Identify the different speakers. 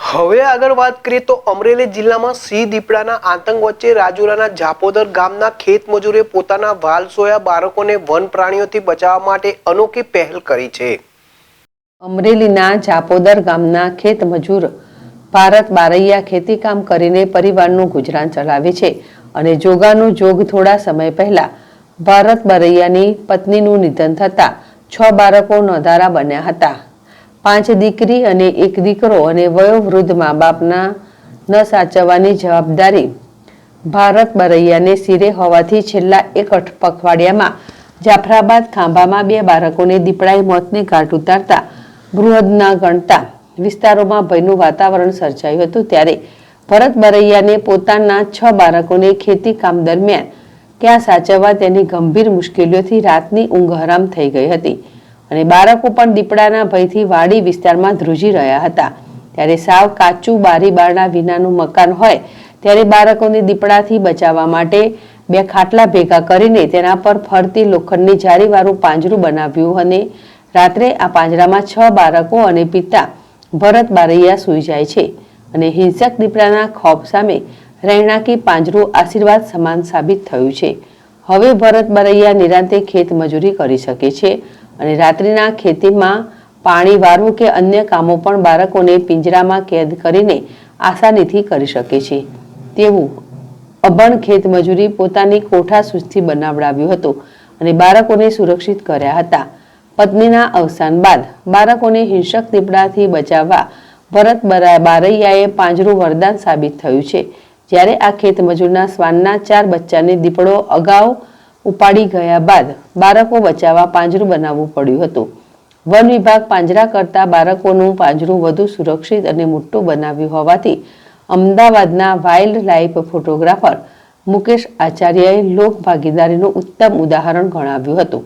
Speaker 1: હવે આગળ વાત કરીએ તો અમરેલી જિલ્લામાં સિંહ દીપડાના આતંક વચ્ચે રાજુલાના જાપોદર ગામના ખેત મજૂરે પોતાના વાલસોયા બાળકોને વન પ્રાણીઓથી બચાવવા માટે અનોખી પહેલ કરી છે।
Speaker 2: અમરેલીના જાપોદર ગામના ખેત મજૂર ભારત બારૈયા ખેતી કામ કરીને પરિવારનું ગુજરાન ચલાવે છે અને જોગાનું જોગ થોડા સમય પહેલા ભારત બારૈયાની પત્નીનું નિધન થતા 6 બાળકો નોંધારા બન્યા હતા। 5 દીકરી અને 1 દીકરો અને વયોવૃદ્ધ મા બાપના ન સાચવવાની જવાબદારી ભારત બારૈયાને સિરે હોવાથી છેલ્લા 1 પખવાડિયામાં જાફરાબાદ ખાંભામાં 2 બાળકોને દીપડાએ મોતને ઘાટ ઉતારતા બૃહદના ગણતા વિસ્તારોમાં ભયનું વાતાવરણ સર્જાયું હતું। ત્યારે ભરત બારૈયાને પોતાના 6 બાળકોને ખેતી કામ દરમિયાન ક્યાં સાચવવા તેની ગંભીર મુશ્કેલીઓથી રાતની ઊંઘ હરામ થઈ ગઈ હતી અને બાળકો પણ દીપડાના ભયથી વાડી વિસ્તારમાં ધ્રુજી રહ્યા હતા। ત્યારે સાવ કાચું બારી બારણા વિનાનું મકાન હોય ત્યારે બાળકોને દીપડાથી બચાવવા માટે 2 ખાટલા ભેગા કરીને તેના પર ફરતી લોખંડની જારીવાળું પાંજરું બનાવ્યું અને રાત્રે આ પાંજરામાં 6 બાળકો અને પિતા ભરત બારૈયા સૂઈ જાય છે અને હિંસક દીપડાના ખોફ સામે રહેણાંકી પાંજરું આશીર્વાદ સમાન સાબિત થયું છે। હવે ભરત બારૈયા નિરાંતે ખેત મજૂરી કરી શકે છે અને રાત્રિના ખેતીમાં પાણી વારવું કે અન્ય કામો પણ બાળકોને પિંજરામાં કેદ કરીને આસાનીથી કરી શકે છે તેવું અભણ ખેત મજૂરી પોતાની કોઠાસૂઝથી બનાવડાવ્યું હતું અને બાળકોને સુરક્ષિત કર્યા હતા। પત્નીના અવસાન બાદ બાળકોને હિંસક દીપડાથી બચાવવા ભરત બારૈયાએ પાંજરું વરદાન સાબિત થયું છે। જ્યારે આ ખેત મજૂરના શ્વાનના 4 બચ્ચાને દીપડો અગાઉ ઉપાડી ગયા બાદ બાળકો બચાવવા પાંજરું બનાવવું પડ્યું હતું। વન વિભાગ પાંજરા કરતા બાળકોનું પાંજરું વધુ સુરક્ષિત અને મોટું બનાવ્યું હોવાથી અમદાવાદના વાઇલ્ડ લાઇફ ફોટોગ્રાફર મુકેશ આચાર્યએ લોક ભાગીદારીનું ઉત્તમ ઉદાહરણ ગણાવ્યું હતું।